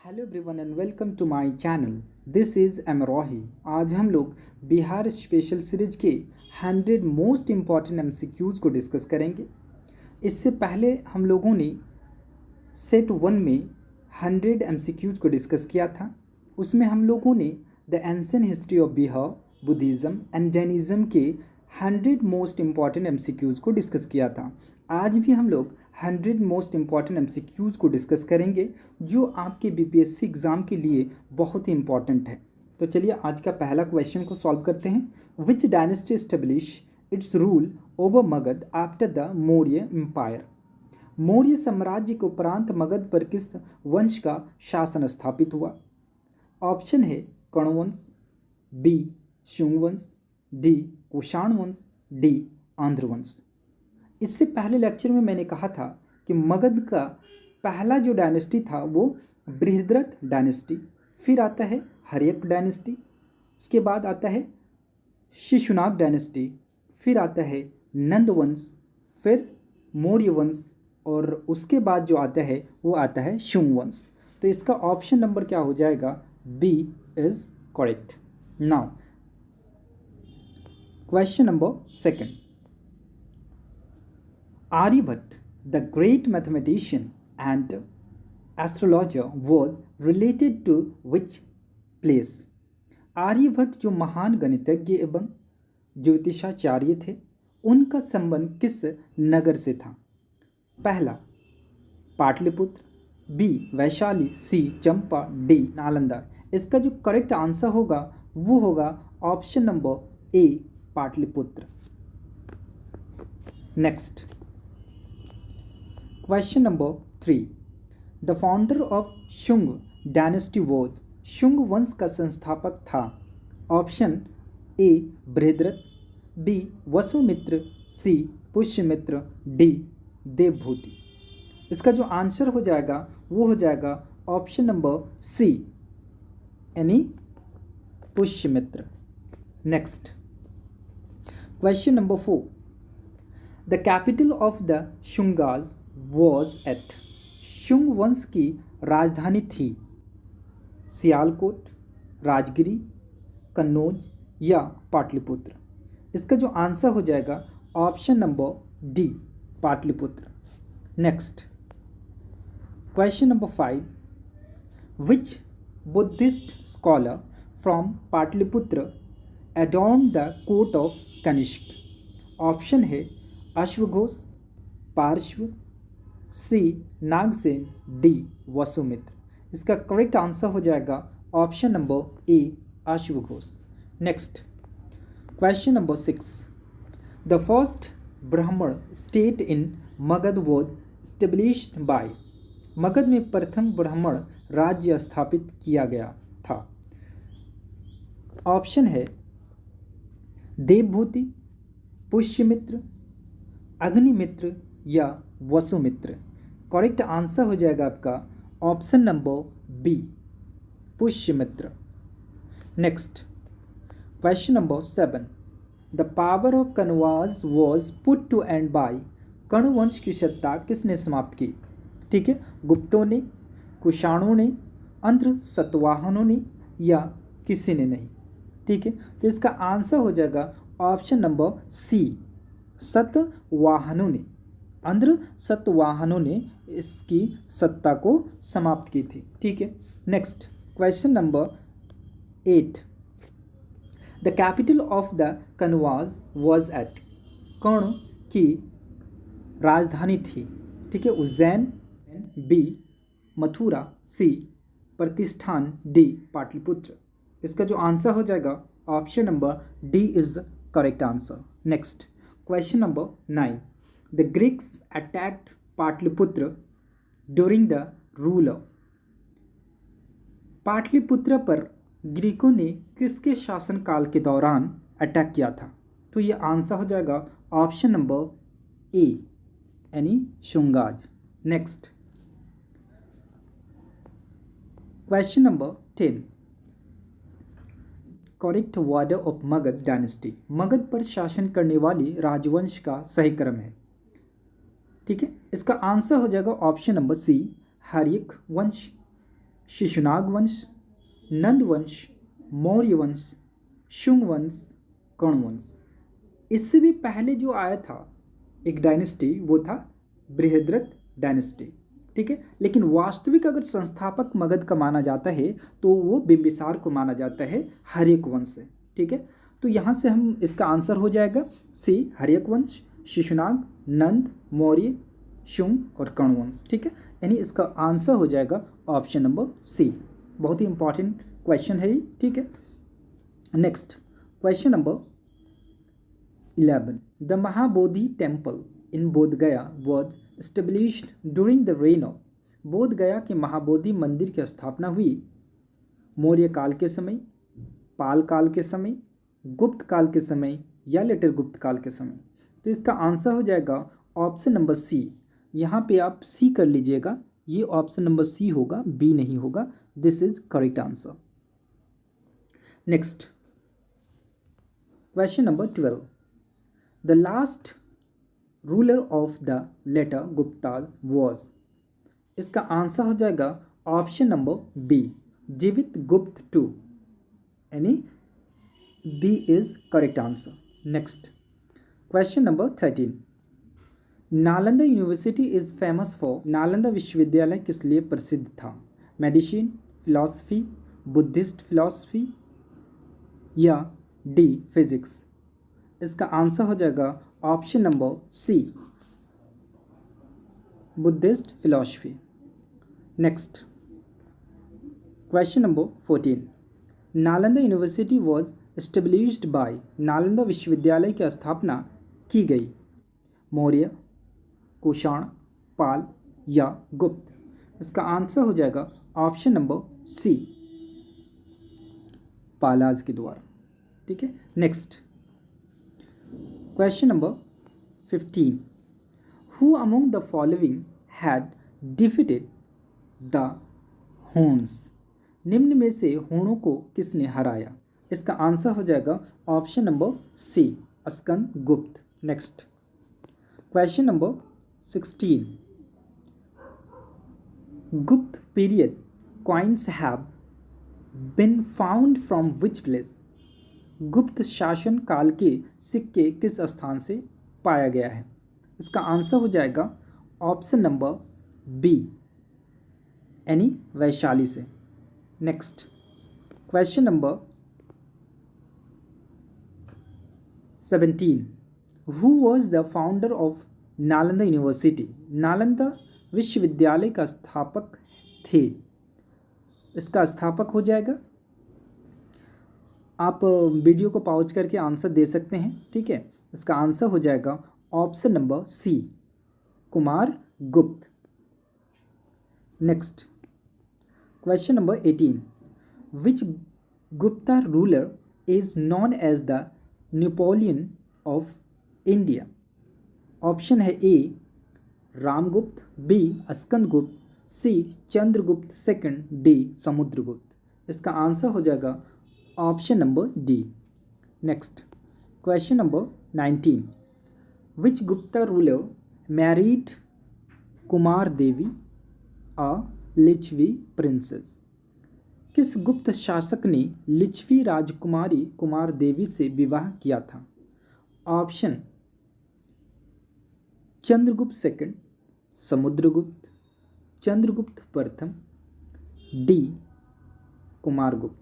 Hello everyone and welcome to my channel. This is Amrohi. आज हम लोग बिहार स्पेशल सीरीज के 100 मोस्ट इम्पॉर्टेंट एमसीक्यूज़ को डिस्कस करेंगे। इससे पहले हम लोगों ने सेट 1 में 100 एमसीक्यूज़ को डिस्कस किया था। उसमें हम लोगों ने the ancient history of Bihar, Buddhism and Jainism के 100 मोस्ट इम्पॉर्टेंट एमसीक्यूज़ को डिस्कस किया था। आज भी हम लोग 100 मोस्ट इम्पॉर्टेंट एमसीक्यूज़ को डिस्कस करेंगे जो आपके बीपीएससी एग्ज़ाम के लिए बहुत ही इम्पॉर्टेंट है। तो चलिए आज का पहला क्वेश्चन को सॉल्व करते हैं। Which dynasty establish its rule over Magadh after the Maurya empire. Maurya साम्राज्य के उपरांत मगध पर किस वंश का शासन स्थापित हुआ? ऑप्शन है कण्व, बी शुंग वंश, डी कुषाण वंश, डी आंध्र वंश। इससे पहले लेक्चर में मैंने कहा था कि मगध का पहला जो डायनेस्टी था वो बृहद्रथ डायनेस्टी, फिर आता है हर्यक डायनेस्टी, उसके बाद आता है शिशुनाग डायनेस्टी, फिर आता है नंद वंश, फिर मौर्य वंश और उसके बाद जो आता है वो आता है शुंग वंश। तो इसका ऑप्शन नंबर क्या हो जाएगा? B is correct. Now question number second. Aryabhatta, the great mathematician and astrologer, was related to which place? Aryabhatta जो महान गणितज्ञ एवं ज्योतिषाचार्य थे, उनका संबंध किस नगर से था? पहला Pataliputra, B Vaishali, C Champa, D Nalanda. इसका जो करेक्ट आंसर होगा वो होगा option number A Pataliputra. Next question number 3। The founder of Shunga dynasty was. Shunga वंश का संस्थापक था। Option A Brihadratha, B Vasumitra, C Pushyamitra, D Devabhuti. इसका जो आंसर हो जाएगा वो हो जाएगा ऑप्शन नंबर सी यानी Pushyamitra. Next question number 4। The capital of the Shungas was at. Shunga वंश की राजधानी थी सियालकोट, राजगिरी, कन्नौज या पाटलिपुत्र। इसका जो आंसर हो जाएगा option number D Pataliputra. Next question number 5। Which Buddhist scholar from Pataliputra adorn the court of Kanishka. Option है अश्वघोष, पार्श्व, सी नागसेन, डी वसुमित्र। इसका करेक्ट आंसर हो जाएगा ऑप्शन नंबर ए अश्वघोष। Next question number 6। The first Brahmin state in Magadha was established by. Magadha में प्रथम ब्राह्मण राज्य स्थापित किया गया था। ऑप्शन है देवभूति, पुष्यमित्र, अग्निमित्र या वसुमित्र। करेक्ट आंसर हो जाएगा आपका option number B Pushyamitra. Next question number 7। The power of Kanvas was put to end by. Kanva वंश की सत्ता किसने समाप्त की? ठीक है, गुप्तों ने, कुषाणों ने, आंध्र सतवाहनों ने या किसी ने नहीं। ठीक है, तो इसका आंसर हो जाएगा ऑप्शन नंबर सी सतवाहनों ने। आंध्र सतवाहनों ने इसकी सत्ता को समाप्त की थी। ठीक है, next question number 8। The capital of the Kanvas was at. Karna की राजधानी थी। ठीक है, उज्जैन, बी मथुरा, सी प्रतिष्ठान, डी पाटलिपुत्र। इसका जो आंसर हो जाएगा option number D is correct answer. Next question number 9। The Greeks attacked Pataliputra during the rule of. Pataliputra पर ग्रीकों ने किसके शासनकाल के दौरान अटैक किया था? तो ये आंसर हो जाएगा ऑप्शन नंबर ए यानी Shungas. Next question number 10। Correct word of Magadha dynasty. Magadha पर शासन करने वाली राजवंश का सही क्रम है। ठीक है, इसका आंसर हो जाएगा ऑप्शन नंबर सी हर्यक वंश, शिशुनाग वंश, नंद वंश, मौर्य वंश, शुंग वंश, कर्ण वंश। इससे भी पहले जो आया था एक डायनेस्टी वो था बृहद्रथ डायनेस्टी, ठीक है। लेकिन वास्तविक अगर संस्थापक मगध का माना जाता है तो वो बिंबिसार को माना जाता है हर्यक वंश से, ठीक है। तो यहाँ से हम इसका आंसर हो जाएगा सी, हर्यक वंश, शिशुनाग, नंद, मौर्य, शुंग और कर्ण वंश, ठीक है। यानी इसका आंसर हो जाएगा ऑप्शन नंबर सी। बहुत ही इंपॉर्टेंट क्वेश्चन है ये, ठीक है। Next question number 11, the Mahabodhi temple in Bodh गया was established during the reign of. बोध गया के महाबोधि मंदिर की स्थापना हुई मौर्य काल के समय, पाल काल के समय, गुप्त काल के समय या लेटर गुप्त काल के समय। तो इसका आंसर हो जाएगा ऑप्शन नंबर सी। यहाँ पे आप सी कर लीजिएगा, ये ऑप्शन नंबर सी होगा, बी नहीं होगा। This is correct answer. Next question number 12, the last ruler of the later Guptas was. इसका आंसर हो जाएगा option number B, Jivita Gupta two, यानी B is correct answer. Next question number 13, Nalanda university is famous for. Nalanda विश्वविद्यालय किस लिए प्रसिद्ध था? मेडिसिन, फिलॉसफी, बुद्धिस्ट फिलॉसफी या डी फिजिक्स। इसका आंसर हो जाएगा option number C, Buddhist philosophy. Next question number 14, Nalanda university was established by. Nalanda विश्वविद्यालय की स्थापना की गई मौर्य, कुषाण, पाल या गुप्त। इसका आंसर हो जाएगा ऑप्शन नंबर सी, पालाज के द्वारा, ठीक है। Next question number 15, who among the following had defeated the Huns. निम्न में से हूणों को किसने हराया? इसका आंसर हो जाएगा ऑप्शन नंबर सी, स्कंद गुप्त। नेक्स्ट क्वेश्चन नंबर 16, गुप्त period coins have been found from which place. गुप्त शासन काल के सिक्के किस स्थान से पाया गया है? इसका आंसर हो जाएगा ऑप्शन नंबर बी, यानी वैशाली से। Next question number 17, who was the founder of Nalanda university. Nalanda विश्वविद्यालय का स्थापक थे। इसका स्थापक हो जाएगा, आप वीडियो को पॉज करके आंसर दे सकते हैं, ठीक है। इसका आंसर हो जाएगा option number C, Kumar Gupta. Next question number 18, which Gupta ruler is known as the Napoleon of India. Option है A, Ramagupta, B, Skandagupta, C, Chandragupta second, D, Samudragupta. इसका आंसर हो जाएगा option number D. Next question number 19, which Gupta ruler married Kumar Devi a Lichchhavi princess. किस गुप्त शासक ने लिच्छवी राजकुमारी कुमार देवी से विवाह किया था? ऑप्शन चंद्रगुप्त सेकंड, समुद्रगुप्त, चंद्रगुप्त प्रथम, डी, कुमारगुप्त।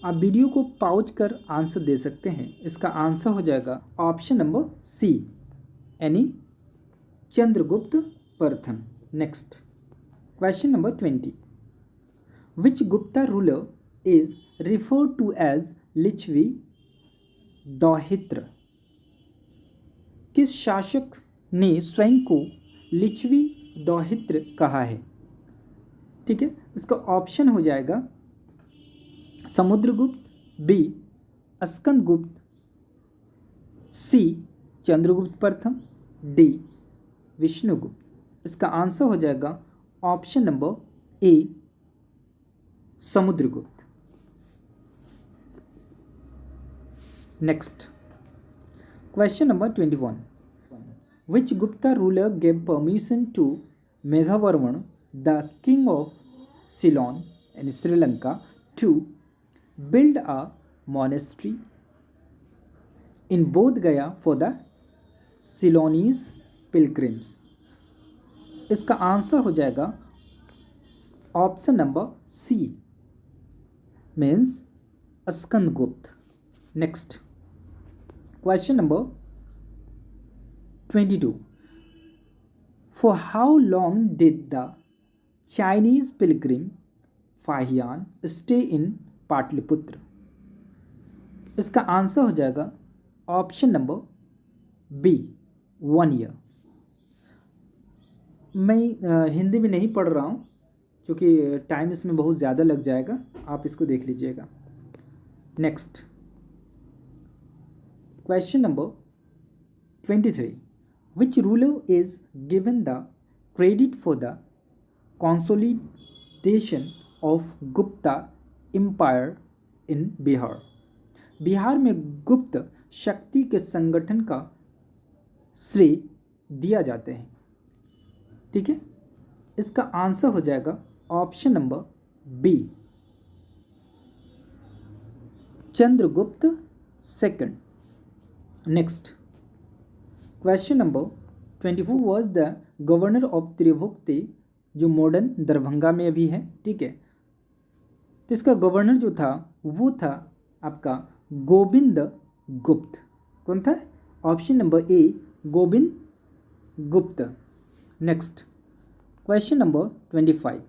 आप वीडियो को पॉज कर आंसर दे सकते हैं। इसका आंसर हो जाएगा ऑप्शन नंबर सी, यानी चंद्रगुप्त प्रथम। Next question number 20, which Gupta ruler is referred to as Lichchhavi dauhitra. किस शासक ने स्वयं को लिच्छवी दौहित्र कहा है? ठीक है, इसका ऑप्शन हो जाएगा समुद्रगुप्त, बी, स्कंदगुप्त, सी, चंद्रगुप्त प्रथम, डी, विष्णुगुप्त। इसका आंसर हो जाएगा option number A, Samudragupta. Next question number 21, which Gupta ruler gave permission to Meghavarman the king of Ceylon in Sri Lanka to build a monastery in Bodh Gaya for the Ceylonese pilgrims? इसका answer हो जाएगा option number C, means Skandagupta. Next question number 22. For how long did the Chinese pilgrim Fahian stay in Pataliputra? इसका answer हो जाएगा option number B, 1 year. मैं हिंदी में नहीं पढ़ रहा हूँ क्योंकि टाइम इसमें बहुत ज़्यादा लग जाएगा, आप इसको देख लीजिएगा। Next question number 23. Which ruler is given the credit for the consolidation of Gupta Empire in Bihar? Bihar में गुप्त शक्ति के संगठन का श्रेय दिया जाते हैं। ठीक है, इसका आंसर हो जाएगा option number B, Chandragupta second. Next question number 24. Was the governor of Tribhukti, जो मॉडर्न दरभंगा में अभी है। ठीक है, तो इसका गवर्नर जो था वो था आपका गोविंद गुप्त। कौन था? Option number A, Govind Gupta. Next question number 25.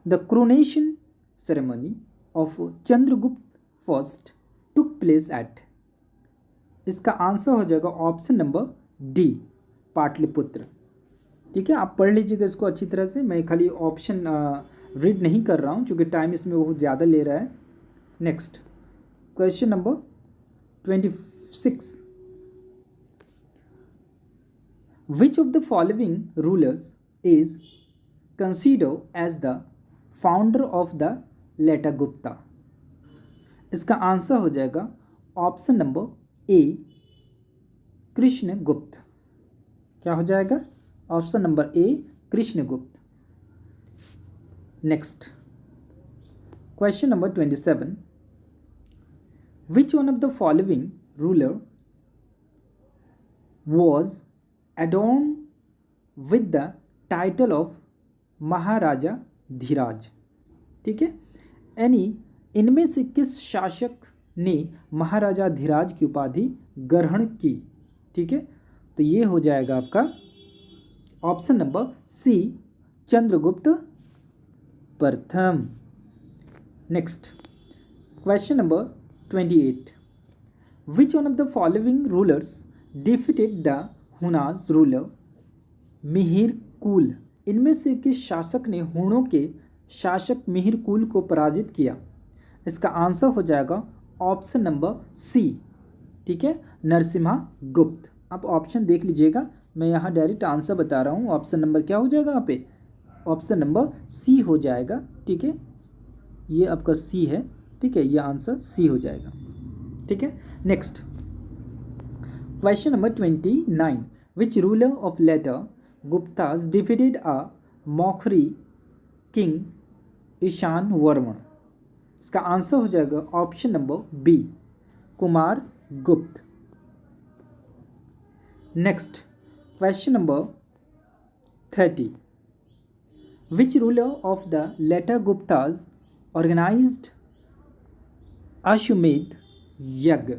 The coronation ceremony of Chandragupta first took place at? इसका आंसर हो जाएगा ऑप्शन नंबर डी, पाटलिपुत्र। ठीक है, आप पढ़ लीजिएगा इसको अच्छी तरह से, मैं खाली ऑप्शन रीड नहीं कर रहा हूँ क्योंकि टाइम इसमें बहुत ज़्यादा ले रहा है। Next question number 26. Which of the following rulers is considered as the founder of the later Gupta? इसका आंसर हो जाएगा ऑप्शन नंबर ए, कृष्णगुप्त। क्या हो जाएगा? Option number A, Krishnagupta. Next question number 27. Which one of the following ruler was adorn with the title of Maharaja Dhiraj? ठीक है, यानी इनमें से किस शासक ने महाराजा धीराज की उपाधि ग्रहण की? ठीक है, तो ये हो जाएगा आपका ऑप्शन नंबर सी, चंद्रगुप्त प्रथम। Next question number 28. Which one of the following rulers defeated the Hunas ruler Mihirakula? इनमें से किस शासक ने हुणों के शासक मिहिरकुल को पराजित किया? इसका आंसर हो जाएगा ऑप्शन नंबर सी, ठीक है, नरसिम्हा गुप्त। आप ऑप्शन देख लीजिएगा, मैं यहाँ डायरेक्ट आंसर बता रहा हूँ। ऑप्शन नंबर क्या हो जाएगा यहाँ पे? ऑप्शन नंबर सी हो जाएगा। ठीक है, ये आपका सी है। ठीक है, ये आंसर सी हो जाएगा। ठीक है, next question number 29. Which ruler of later Guptas defeated a Maukhari king Ishana Varman? इसका आंसर हो जाएगा option number B, Kumar Gupta. Next question number 30. Which ruler of the later Guptas organized Ashvamedha yagya?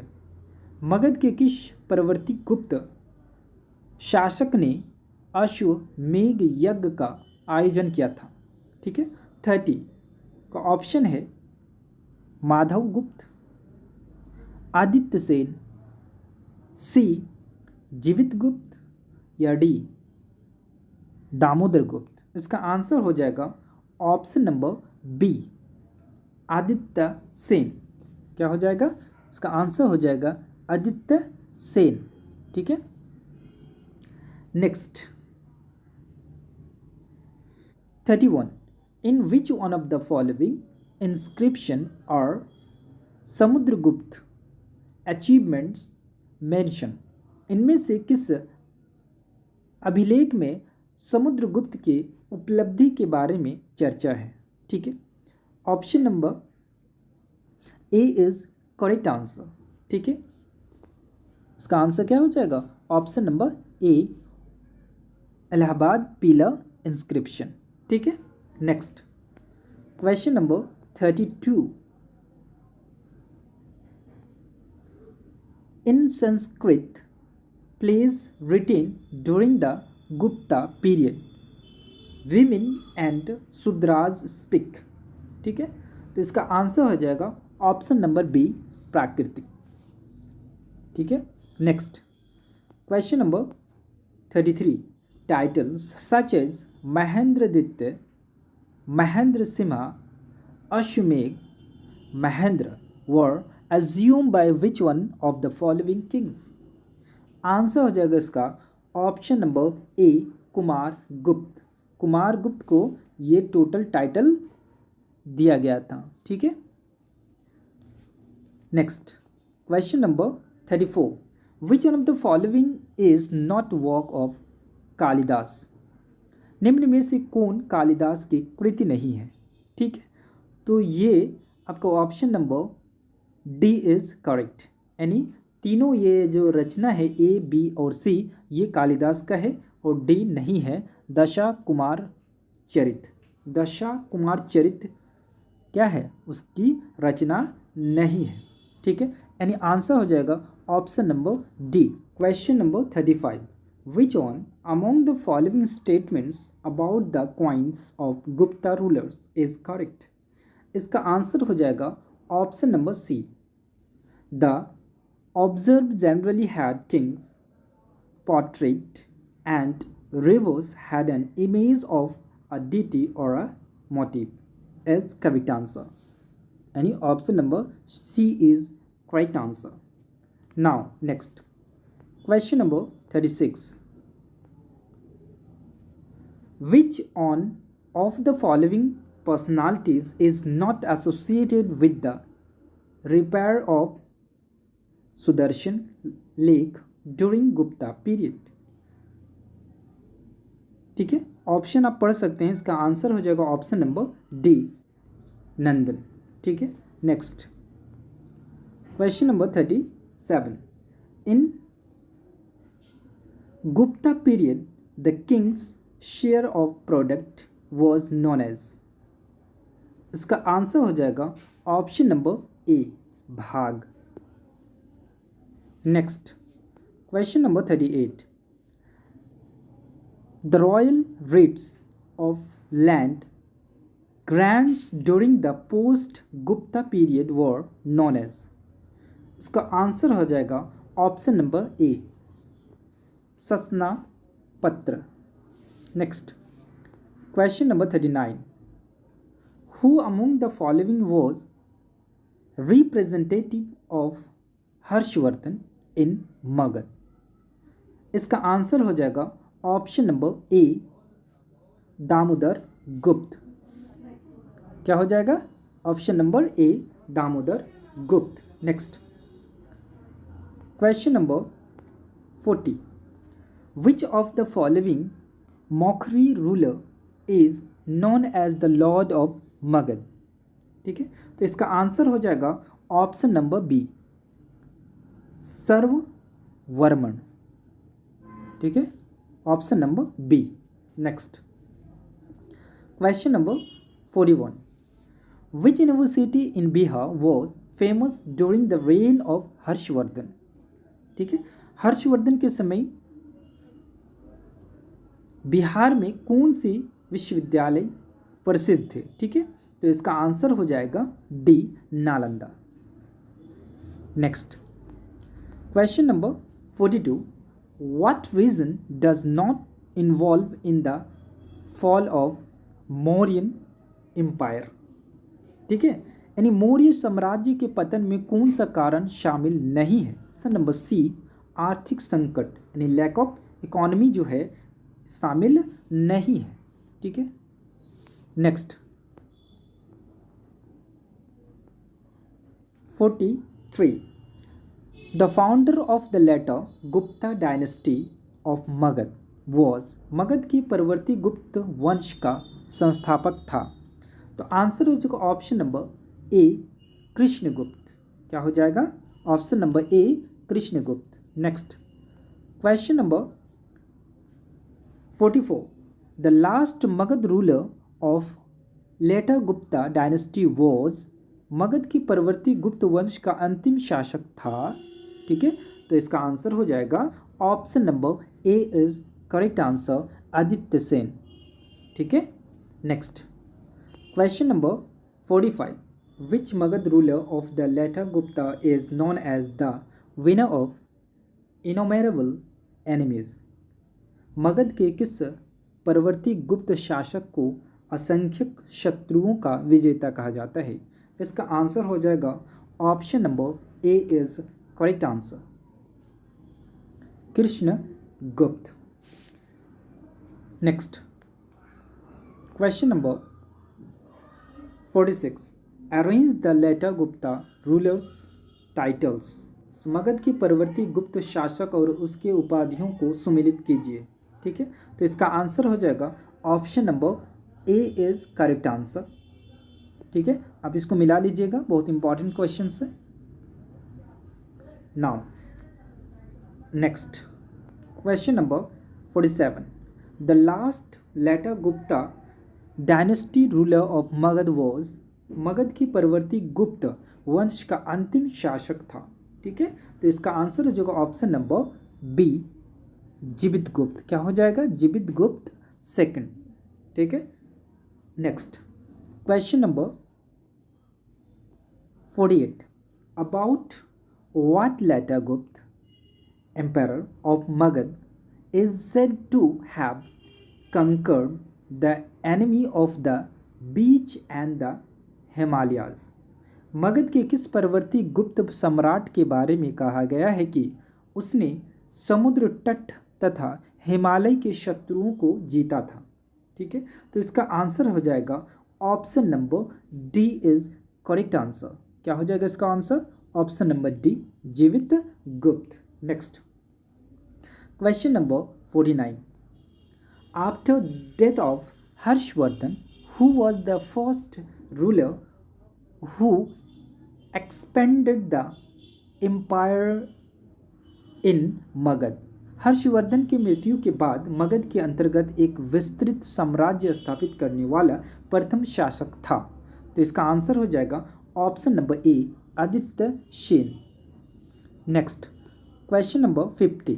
Magadh के किस परवर्ती गुप्त शासक ने अश्वमेध यज्ञ का आयोजन किया था? ठीक है, 30 का ऑप्शन है माधव गुप्त, आदित्य सेन, सी जीवित गुप्त या डी दामोदर गुप्त। इसका आंसर हो जाएगा option number B, Aditya Sen. क्या हो जाएगा? इसका आंसर हो जाएगा आदित्य सेन। ठीक है, next 31. In which one of the following inscription or Samudragupta achievements mention? इनमें से किस अभिलेख में समुद्रगुप्त के उपलब्धि के बारे में चर्चा है? ठीक है, option number A is correct answer. ठीक है, इसका आंसर क्या हो जाएगा? Option number A, Allahabad pillar inscription. ठीक है, next question number 32। In Sanskrit plays written during the Gupta period women and Shudras speak. ठीक है, तो इसका आंसर हो जाएगा ऑप्शन नंबर बी, प्राकृतिक। ठीक है, next question number 33। Titles such as Mahendraditya, Mahendra Simha, Ashvamedha, Mahendra were assumed by which one of the following kings? Answer हो जाएगा इसका ऑप्शन नंबर ए, कुमार गुप्त। कुमार गुप्त को ये टोटल टाइटल दिया गया था। ठीक है, next question number 34। Which one of the following is not work of Kalidas? निम्न में से कौन कालिदास की कृति नहीं है? ठीक है, तो ये आपका option number D is correct, यानी तीनों ये जो रचना है ए, बी और सी ये कालिदास का है और डी नहीं है, दशा कुमार चरित। दशा कुमार चरित क्या है? उसकी रचना नहीं है। ठीक है, यानी आंसर हो जाएगा option number D. Question number 35। Which one among the following statements about the coins of Gupta rulers is correct? इसका आंसर हो जाएगा ऑप्शन नंबर सी। द ऑब्जर्व generally had kings portrait and rivers had an image of a deity or a motif as correct answer. Any option number C is correct answer. Now next question number 36. Which one of the following personalities is not associated with the repair of Sudarshan Lake during Gupta period? ठीक है, option आप पढ़ सकते हैं, इसका answer हो जाएगा option number D, Nandan. ठीक है, next question number 37। In Gupta period the king's share of product was known as? इसका आंसर हो जाएगा option number A, bhaga. Next question number 38। The royal writs of land grants during the post-Gupta period were known as? इसका answer हो जाएगा option number ए, ससना पत्र। Next question number 39। Who among the following was representative of Harshvardhan in Magadh? इसका answer हो जाएगा option number A, Damodar गुप्त। क्या हो जाएगा? Option number A, Damodar Gupta. Next question number 40। Which of the following Maukhari ruler is known as the lord of Magadha? ठीक है, तो इसका आंसर हो जाएगा ऑप्शन नंबर बी, सर्ववर्मन। ठीक है, option number B. Next question number 41। Which university in Bihar was famous during the reign of Harshavardhana? ठीक है, हर्षवर्धन के समय बिहार में कौन सी विश्वविद्यालय प्रसिद्ध थे? ठीक है, तो इसका आंसर हो जाएगा D, Nalanda. Next question number 42। What region does not involve in the fall of Mauryan Empire? ठीक है, यानी मौर्य साम्राज्य के पतन में कौन सा कारण शामिल नहीं है? ऑप्शन नंबर सी, आर्थिक संकट, यानी लैक ऑफ इकोनॉमी जो है शामिल नहीं है। ठीक है, next 43। The founder of the later Gupta dynasty of Magad was, Magadh की परवर्ती गुप्त वंश का संस्थापक था। तो आंसर हो जाएगा ऑप्शन नंबर ए कृष्णगुप्त। क्या हो जाएगा? Option number A Krishnagupta. Next question number 44, the last Magadha ruler of later Gupta dynasty was, Magadha की परवर्ती गुप्त वंश का अंतिम शासक था। ठीक है, तो इसका आंसर हो जाएगा option number A is correct answer, Aditya Sen. ठीक है, next question number 45, which Magadha ruler of the later Gupta is known as the winner of innumerable enemies, Magadha के किस परवर्ती गुप्त शासक को असंख्यक शत्रुओं का विजेता कहा जाता है? इसका आंसर हो जाएगा option number A is correct answer, Krishnagupta. Next question number 46, arrange the later Gupta rulers titles, Magadha की परवर्ती गुप्त शासक और उसके उपाधियों को सुमिलित कीजिए। ठीक है, तो इसका आंसर हो जाएगा option number A is correct answer. ठीक है, आप इसको मिला लीजिएगा, बहुत इंपॉर्टेंट क्वेश्चन है। Now next question number 47, the last later Gupta dynasty ruler of Magadha was, Magadha की परवर्ती गुप्त वंश का अंतिम शासक था। ठीक है, तो इसका आंसर हो जाएगा ऑप्शन नंबर बी जीवित गुप्त। क्या हो जाएगा? जीवित गुप्त सेकंड। ठीक है, next question number 48, about what later Gupta empire of Magadha is said to have conquered the enemy of the beach and the Himalayas, Magadha के किस परवर्ती गुप्त सम्राट के बारे में कहा गया है कि उसने समुद्र तट तथा हिमालय के शत्रुओं को जीता था? ठीक है, तो इसका आंसर हो जाएगा option number D is correct answer. क्या हो जाएगा इसका answer? Option number D Jivita Gupta. Next question number 49, after death of Harshavardhana who was the first ruler who expanded the empire in Magadha, Harshavardhana की मृत्यु के बाद मगध के अंतर्गत एक विस्तृत साम्राज्य स्थापित करने वाला प्रथम शासक था? तो इसका आंसर हो जाएगा option number A Aditya Sen. Next question number 50,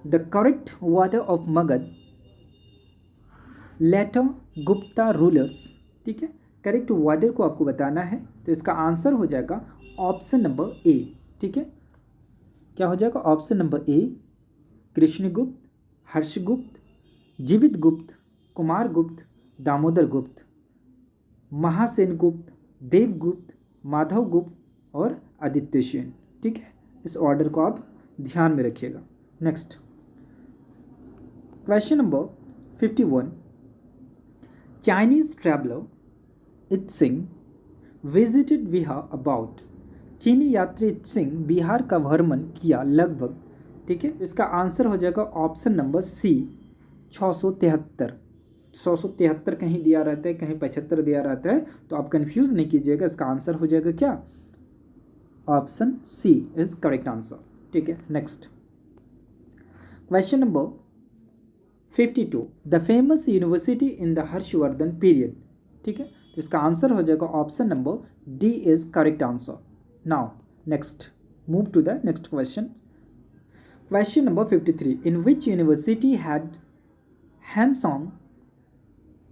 the correct word of Magadha later Gupta rulers. ठीक है, करेक्ट वर्ड को आपको बताना है, तो इसका आंसर हो जाएगा ऑप्शन नंबर ए। ठीक है, क्या हो जाएगा? Option number A Krishnagupta, Harshagupta, जीवित गुप्त, कुमार गुप्त, दामोदर गुप्त, महासेन गुप्त, देवगुप्त, माधव गुप्त और आदित्य सेन। ठीक है, इस ऑर्डर को आप ध्यान में रखिएगा। Next question number 51, Chinese traveller Itsing visited Bihar about, चीनी यात्री इत्सिंग बिहार का भ्रमण किया लगभग। ठीक है, इसका आंसर हो जाएगा ऑप्शन नंबर सी 673। 673 कहीं दिया रहता है, कहीं 75 दिया रहता है, तो आप कंफ्यूज नहीं कीजिएगा, इसका आंसर हो जाएगा क्या? Option C is correct answer. ठीक है, next question number 52, the famous university in the Harshavardhana period. ठीक है, तो इसका आंसर हो जाएगा option number D is correct answer. Now next move to the next question. Question number 53, in which university had Hiuen Tsang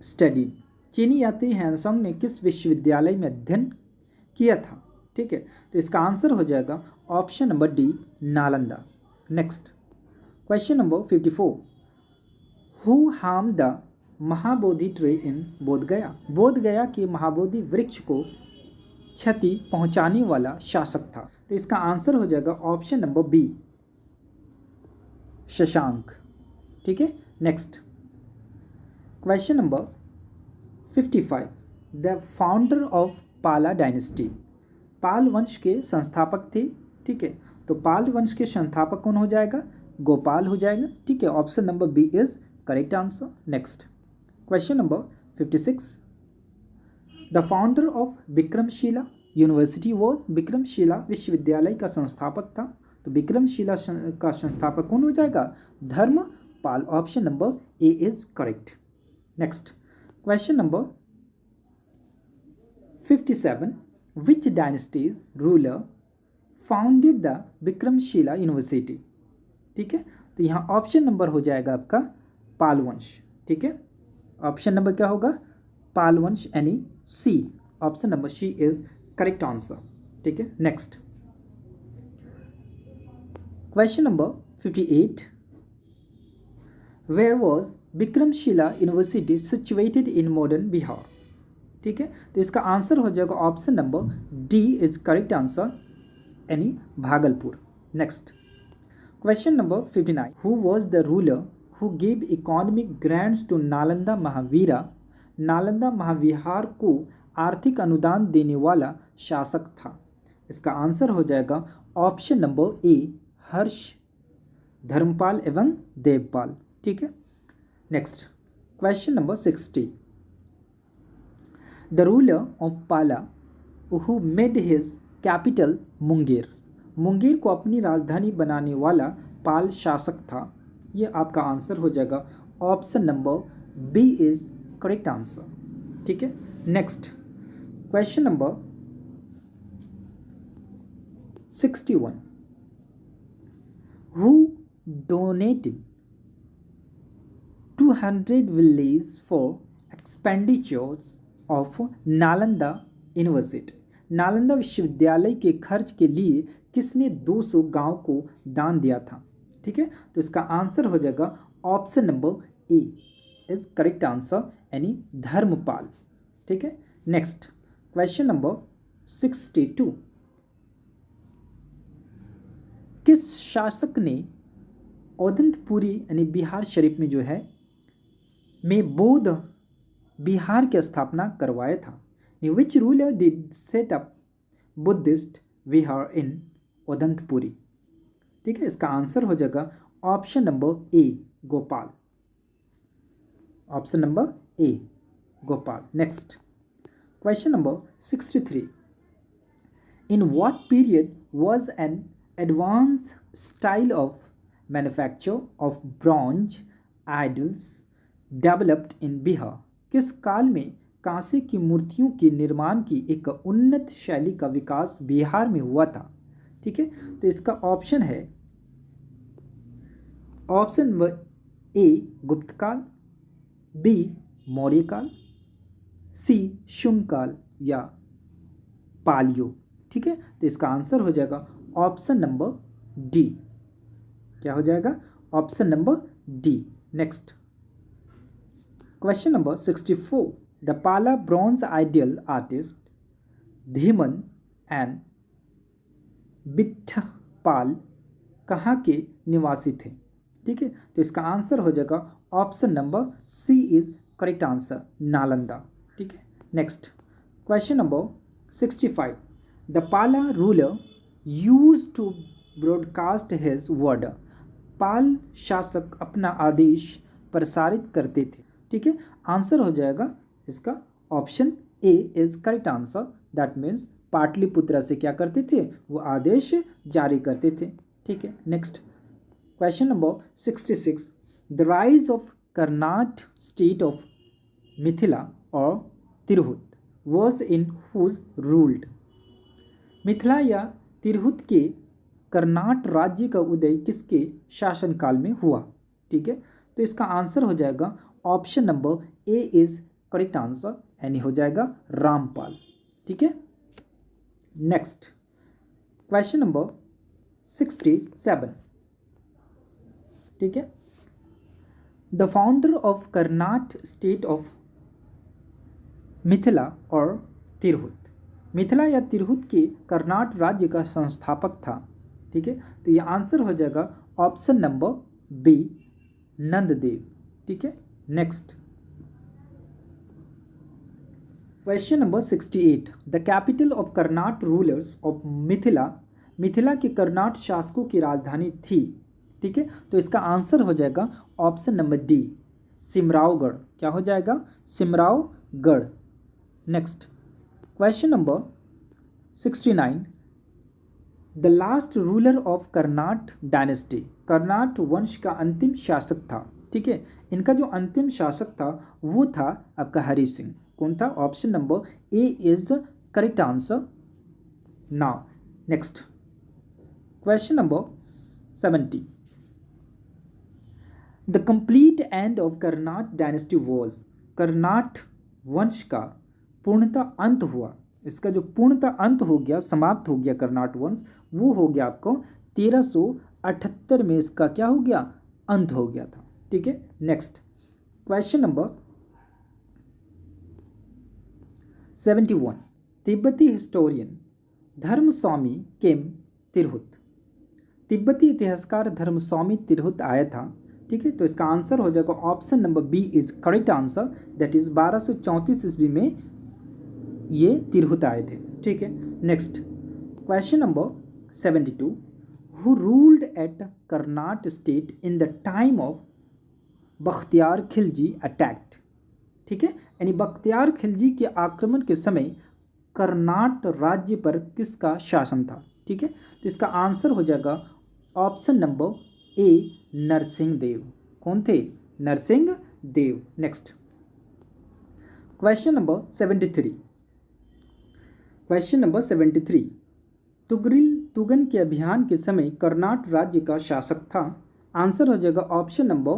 studied, चीनी यात्री हैंसोंग ने किस विश्वविद्यालय में अध्ययन किया था? ठीक है, तो इसका आंसर हो जाएगा option number D Nalanda. Next question number 54, who harm the Mahabodhi tree in Bodhgaya, Bodhgaya के महाबोधि वृक्ष को क्षति पहुंचाने वाला शासक था? तो इसका आंसर हो जाएगा ऑप्शन नंबर बी शशांक। ठीक है, next question number 55, the founder of पाला डायनेस्टी, पाल वंश के संस्थापक थे। ठीक है, तो पाल वंश के संस्थापक कौन हो जाएगा? गोपाल हो जाएगा। ठीक है, option number B is correct answer. Next question number 56, the founder of Vikramashila university was, Vikramashila विश्वविद्यालय का संस्थापक था, तो विक्रमशिला का संस्थापक कौन हो जाएगा? Dharmapal. Option number A is correct. Next question number 57, which dynasty's ruler founded the Vikramashila university? ठीक है, तो यहाँ ऑप्शन नंबर हो जाएगा आपका पाल वंश। ठीक है, ऑप्शन नंबर क्या होगा? पाल वंश, यानी C, option number C is correct answer. ठीक है, next question number 58, where was Vikramshila university situated in modern Bihar? ठीक है, तो इसका आंसर हो जाएगा option number D is correct answer, यानी Bhagalpur. Next question number 59, who was the ruler who gave economic grants to Nalanda Mahavira? Nalanda Mahavihara को आर्थिक अनुदान देने वाला शासक था। इसका आंसर हो जाएगा option number A, Harsha Dharmapala एवं देवपाल। ठीक है, next question number 60, the ruler of Pala who made his capital Munger? Munger को अपनी राजधानी बनाने वाला पाल शासक था। ये आपका आंसर हो जाएगा option number B is correct answer. ठीक है, next question number 61, who donated 200 villages for expenditures of Nalanda university? Nalanda विश्वविद्यालय के खर्च के लिए किसने 200 गांव को दान दिया था? ठीक है, तो इसका आंसर हो जाएगा option number A is correct answer, यानी धर्मपाल। ठीक है, नेक्स्ट क्वेश्चन नंबर 62, किस शासक ने औदंतपुरी यानी बिहार शरीफ में जो है में बौद्ध बिहार की स्थापना करवाया था? Which ruler did set up Buddhist vihara in Odantapuri? ठीक है, इसका आंसर हो जाएगा option number A, Gopala. Option number A, Gopala. Next question number 63, in what period was an advance style of manufacture of bronze idols developed in Bihar? किस काल में कांसे की मूर्तियों के निर्माण की एक उन्नत शैली का विकास बिहार में हुआ था? ठीक है, तो इसका ऑप्शन है ऑप्शन नंबर ए, गुप्त काल, बी, मौर्य काल, सी, शुंग काल, या पालियो। ठीक है, तो इसका आंसर हो जाएगा ऑप्शन नंबर डी। क्या हो जाएगा? Option number D. Next question number 64, the Pala bronze ideal artist Dhiman and Bitthapala कहाँ के निवासी थे? ठीक है, तो इसका आंसर हो जाएगा option number C is correct answer, Nalanda. ठीक है, next question number 65, the Pala ruler use to broadcast his word? Pala शासक अपना आदेश प्रसारित करते थे। ठीक है, आंसर हो जाएगा इसका option A is correct answer, that means Pataliputra से क्या करते थे? वो आदेश जारी करते थे। ठीक है, next question number 66, the rise of Karnat state of Mithila और Tirhut was in whose ruled? Mithila या तिरहुत के कर्नाट राज्य का उदय किसके शासनकाल में हुआ? ठीक है, तो इसका आंसर हो जाएगा option number A is correct answer, यानी हो जाएगा रामपाल। ठीक है, नेक्स्ट क्वेश्चन नंबर 67। ठीक है, the founder of Karnat state of Mithila और तिरहुत, मिथिला या तिरहुत के कर्नाट राज्य का संस्थापक था। ठीक है, तो ये आंसर हो जाएगा ऑप्शन नंबर बी, नंददेव। ठीक है, next question number 68, the capital of Karnat rulers of Mithila, Mithila के कर्नाट शासकों की राजधानी थी। ठीक है, तो इसका आंसर हो जाएगा ऑप्शन नंबर डी, सिमरावगढ़। क्या हो जाएगा? Simraongadh. Next question number 69, the last ruler of Karnat dynasty, Karnat वंश का अंतिम शासक था। ठीक है, इनका जो अंतिम शासक था वो था आपका हरि सिंह। कौन था? Option number A is correct answer. Now next question number 70, the complete end of Karnat dynasty was, Karnat वंश का पूर्णतः अंत हुआ, इसका जो पूर्णतः अंत हो गया, समाप्त हो गया कर्नाट वंश, वो हो गया आपको 1378 में इसका क्या हो गया? अंत हो गया था। ठीक है, नेक्स्ट क्वेश्चन नंबर 71, तिब्बती हिस्टोरियन धर्मस्वामी केम तिरहुत, तिब्बती इतिहासकार धर्मस्वामी तिरहुत आया था। ठीक है, तो इसका आंसर हो जाएगा option number B is correct answer, that is 1234 ईस्वी में ये तिरहुत आए थे। ठीक है, next question number 72, who ruled at Karnat state in the time of Bakhtiyar Khilji attacked. ठीक है, यानी बख्तियार खिलजी के आक्रमण के समय कर्नाट राज्य पर किसका शासन था? ठीक है, तो इसका आंसर हो जाएगा option number A Narsingh Dev. कौन थे? Narsingh Dev. Next question number 73, क्वेश्चन नंबर 73, तुगन के अभियान के समय कर्नाट राज्य का शासक था। आंसर हो जाएगा option number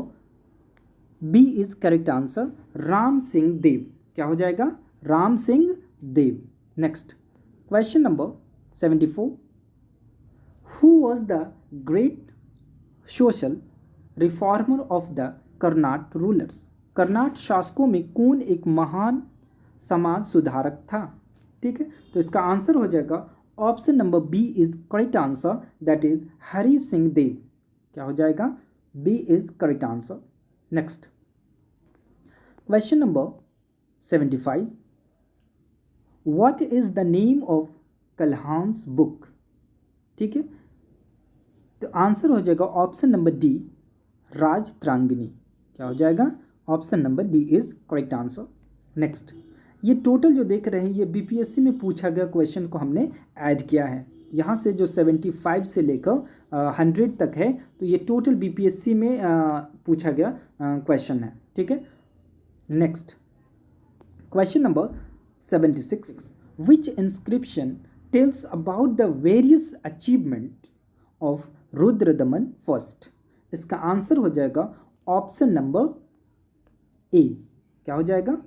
B is correct answer, Ram Singh Dev. क्या हो जाएगा? Ram Singh Dev. Next question number 74, who was the great social reformer of the Karnat rulers, Karnat शासकों में कौन एक महान समाज सुधारक था? ठीक है, तो इसका आंसर हो जाएगा option number B is correct answer, that is Hari Singh Dev. क्या हो जाएगा? B is correct answer. Next question number 75, what is the name of Kalhana's book? ठीक है, तो आंसर हो जाएगा ऑप्शन नंबर डी राजतरंगिणी। क्या हो जाएगा? Option number D is correct answer. Next, ये टोटल जो देख रहे हैं ये बीपीएससी में पूछा गया क्वेश्चन को हमने ऐड किया है। यहाँ से जो 75 से लेकर 100 तक है, तो ये टोटल बीपीएससी में पूछा गया क्वेश्चन है। ठीक है, next question number 76, which inscription tells about the various achievement of Rudradaman first? इसका आंसर हो जाएगा ऑप्शन नंबर ए। क्या हो जाएगा?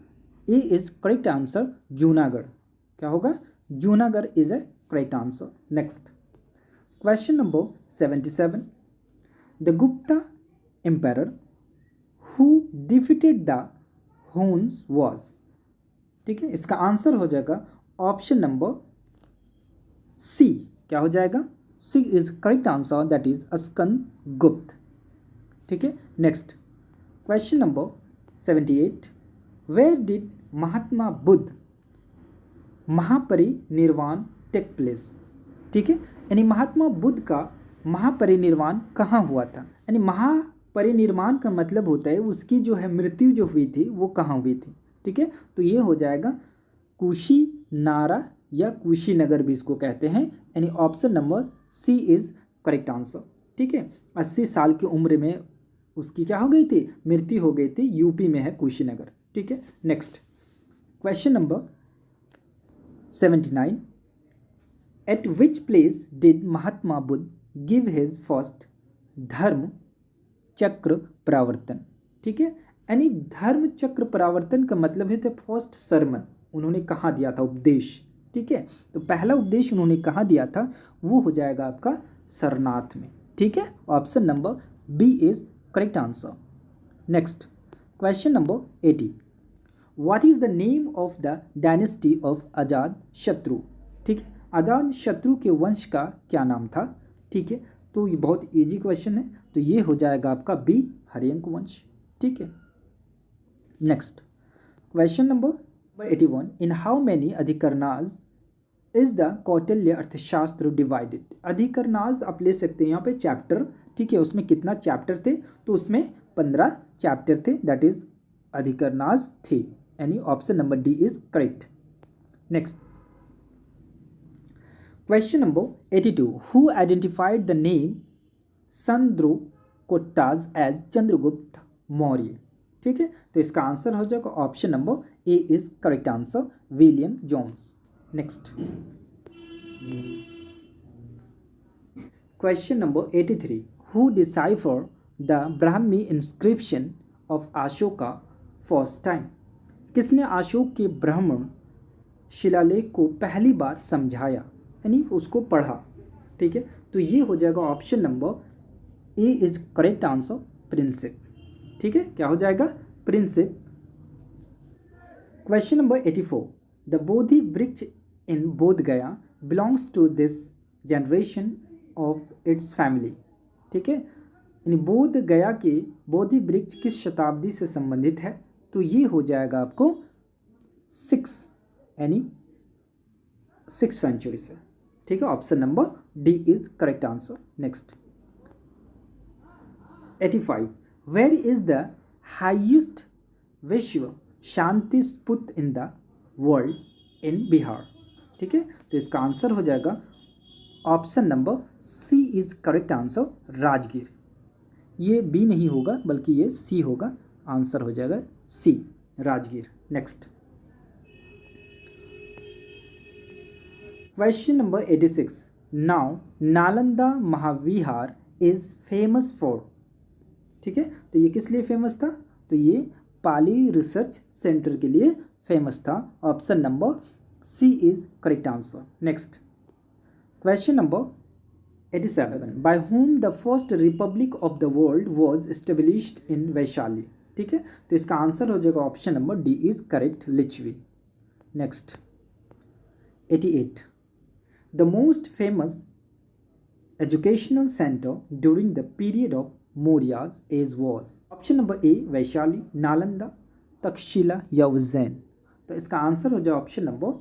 A is correct answer, Junagadh. क्या होगा? Junagadh is A correct answer. Next question number 77, the Gupta empire who defeated the Huns was? ठीक है, इसका आंसर हो जाएगा ऑप्शन नंबर सी। क्या हो जाएगा? C is correct answer, that is Skanda Gupta. ठीक है, next question number 78, where did Mahatma Buddha Mahaparinirvana take place? ठीक है, यानी महात्मा बुद्ध का महापरिनिर्वाण कहाँ हुआ था? यानी महापरिनिर्वाण का मतलब होता है उसकी जो है मृत्यु जो हुई थी वो कहाँ हुई थी। ठीक है, तो ये हो जाएगा कुशीनारा या कुशीनगर भी इसको कहते हैं, यानी option number C is correct answer. ठीक है, 80 साल की उम्र में उसकी क्या हो गई थी? मृत्यु हो गई थी। यूपी में है कुशीनगर। ठीक है, next question number 79, eight which place did Mahatma Buddha give his first धर्म चक्र प्रवर्तन? ठीक है, यानी धर्म चक्र प्रवर्तन का मतलब है द फर्स्ट सरमन, उन्होंने कहाँ दिया था उपदेश? ठीक है, तो पहला उपदेश उन्होंने कहाँ दिया था? वो हो जाएगा आपका सरनाथ में। ठीक है, option number B is correct answer. Next question number 80, what is the name of the dynasty of Ajatashatru? ठीक है, अजात शत्रु के वंश का क्या नाम था? ठीक है, तो ये बहुत इजी क्वेश्चन है, तो ये हो जाएगा आपका बी हर्यंक वंश। ठीक है, next question number 81, in how many Adhikaranas is the Kautilya Arthashastra divided? अधिकरणाज आप ले सकते हैं यहाँ पे चैप्टर। ठीक है, उसमें कितना चैप्टर थे? तो उसमें 15 चैप्टर थे, दैट इज अधिकरणाज थे, यानी option number D is correct. Next question number 82, who identified the name Chandrakottas as Chandragupta Maurya. ठीक है, तो इसका आंसर हो जाएगा option number A is correct answer, William Jones. Next question number 83, who decipher the Brahmi inscription of Ashoka first time. किसने अशोक के ब्राह्मण शिलालेख को पहली बार समझाया, यानी उसको पढ़ा। ठीक है, तो ये हो जाएगा option number A is correct answer, Prinsep. ठीक है, क्या हो जाएगा, Prinsep. Question number 84, the Bodhi वृक्ष in Bodh Gaya belongs to this generation of its family. ठीक है, यानी बोध गया के बोधि वृक्ष किस शताब्दी से संबंधित है, तो ये हो जाएगा आपको 6 यानी 6th सेंचुरी से। ठीक है, option number D is correct answer. Next 85, where is the highest Vishwa Shanti Stupa in the world in Bihar. ठीक है, तो इसका आंसर हो जाएगा option number C is correct answer, Rajgir. ये बी नहीं होगा बल्कि ये सी होगा, आंसर हो जाएगा C, Rajgir. Next question number 86, now Nalanda Mahavihara is famous for. ठीक है, तो ये किस लिए फेमस था, तो ये पाली रिसर्च सेंटर के लिए फेमस था, option number C is correct answer. Next question number 87, by whom the first republic of the world was established in Vaishali. ठीक है, तो इसका आंसर हो जाएगा option number D is correct, Lichchhavi. Next 88, the most famous educational centre during the period of Mauryas age was. Option number A Vaishali, Nalanda, Takshashila या उज्जैन। तो इसका answer हो जाए ऑप्शन नंबर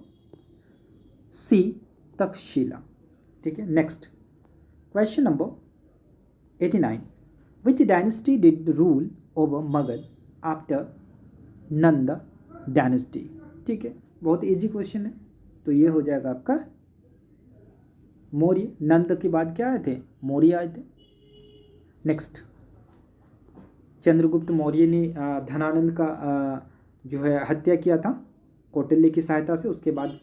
सी, तक्षशिला। ठीक है, next question number 89, which dynasty did rule over Magadh after Nanda dynasty. ठीक है, बहुत इजी क्वेश्चन है, तो ये हो जाएगा आपका मौर्य। नंद के बाद क्या आए थे, मौर्य आए थे। नेक्स्ट चंद्रगुप्त मौर्य ने धनानंद का जो है हत्या किया था कौटिल्य की सहायता से, उसके बाद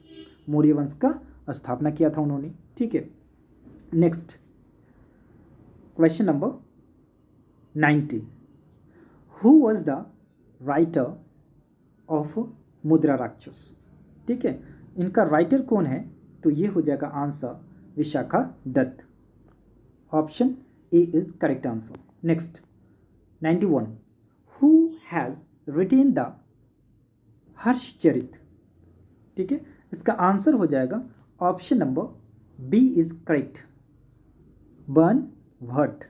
मौर्य वंश का स्थापना किया था उन्होंने। ठीक है, next question number 90, who was the writer of मुद्रा राक्षस। ठीक है, इनका राइटर कौन है, तो ये हो जाएगा answer Vishakha Datta, option A is correct answer. Next 91, who has written the Harshacharita. ठीक है, इसका आंसर हो जाएगा option number B is correct, Bana Bhatta.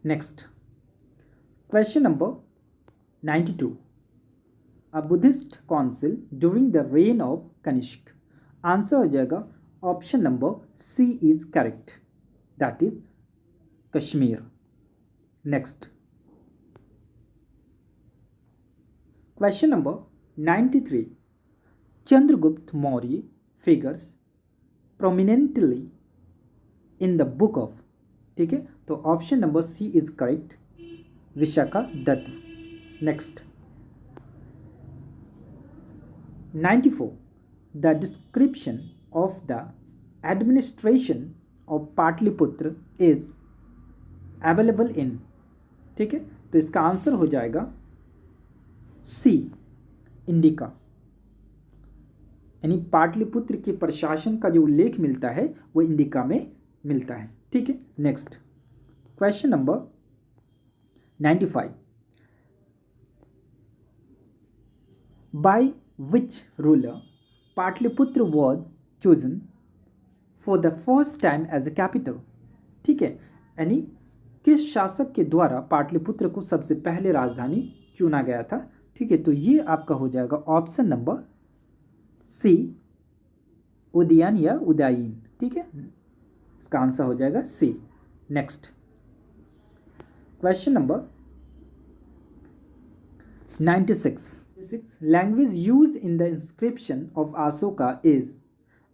Next question number 92, a Buddhist council during the reign of Kanishka. Answer हो जाएगा option number C is correct, that is Kashmir. Next question number 93, Chandragupta Maurya figures prominently in the book of. ठीक है, तो option number C is correct, Vishakha Datta. Next 94, the description of the administration of Pataliputra is available in. ठीक है, तो इसका answer हो जाएगा सी, indica, यानी पाटलिपुत्र के प्रशासन का जो उल्लेख मिलता है वो इंडिका में मिलता है। ठीक है, next question number 95, by which ruler Pataliputra was chosen for the first time as a capital. ठीक है, यानी किस शासक के द्वारा पाटलिपुत्र को सबसे पहले राजधानी चुना गया था। ठीक है, तो ये आपका हो जाएगा ऑप्शन नंबर सी, उदयन या उदयीन। ठीक है, इसका आंसर हो जाएगा C. Next question number 96, language use in the inscription of Ashoka is.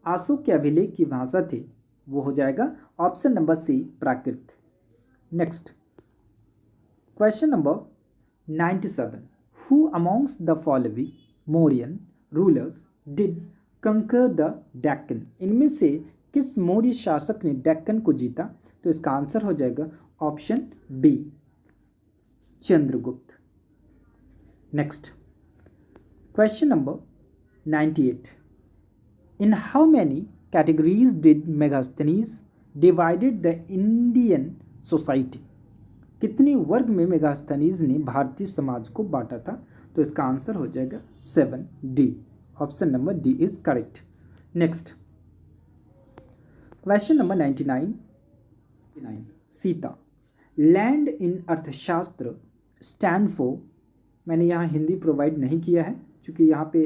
Ashoka के अभिलेख की भाषा थी? वो हो जाएगा option number C, Prakrit. Next question number 97, who amongst the following Mauryan rulers did conquer the Deccan? इनमें से किस मौर्य शासक ने डेक्कन को जीता? तो इसका आंसर हो जाएगा option B, Chandragupta. Next question number 98, in how many categories did Megasthenes divided the Indian society? कितने वर्ग में मेगास्थनीज ने भारतीय समाज को बांटा था? तो इसका आंसर हो जाएगा 7, D, option number D is correct. Next question number 99, Sita land in अर्थशास्त्र स्टैंड फॉर? मैंने यहाँ हिंदी प्रोवाइड नहीं किया है क्योंकि यहाँ पे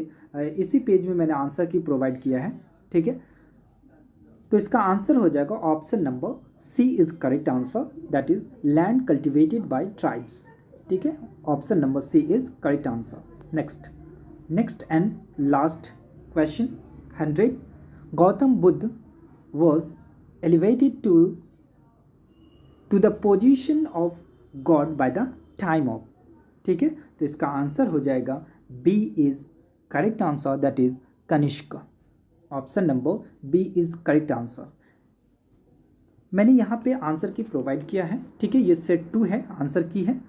इसी पेज में मैंने आंसर की प्रोवाइड किया है, ठीक है। तो इसका आंसर हो जाएगा option number C is correct answer, that is land cultivated by tribes, ठीक है। Option number C is correct answer. Next and last question 100, Gautam Buddha was elevated to the position of God by the time of? ठीक है, तो इसका answer हो जाएगा B is correct answer, that is Kanishka. Option number B is correct answer. मैंने यहाँ पे answer की प्रोवाइड किया है, ठीक है। ये सेट 2 है, आंसर की है।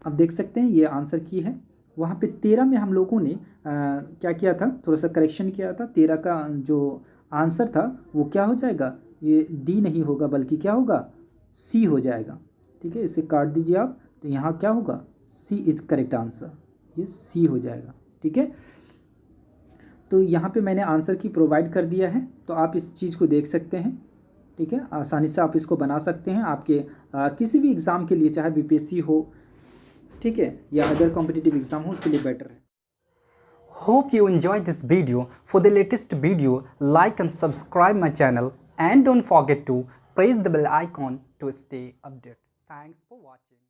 अब देख सकते हैं ये आंसर की है। वहाँ पे 13 में हम लोगों ने क्या किया था, थोड़ा सा करेक्शन किया था। 13 का जो आंसर था वो क्या हो जाएगा, ये डी नहीं होगा बल्कि क्या होगा, सी हो जाएगा, ठीक है। इसे काट दीजिए आप, तो यहाँ क्या होगा, सी इज करेक्ट आंसर, ये सी हो जाएगा, ठीक है। तो यहाँ पे मैंने आंसर की प्रोवाइड कर दिया है, तो आप इस चीज़ को देख सकते हैं, ठीक है। आसानी से आप इसको बना सकते हैं आपके किसी भी एग्ज़ाम के लिए, चाहे बीपीएससी हो, ठीक है, या अदर कॉम्पिटिटिव एग्ज़ाम हो, उसके लिए बेटर है। Hope you enjoyed this video. For the latest video, like and subscribe my channel, and don't forget to press the bell icon to stay updated. Thanks for watching.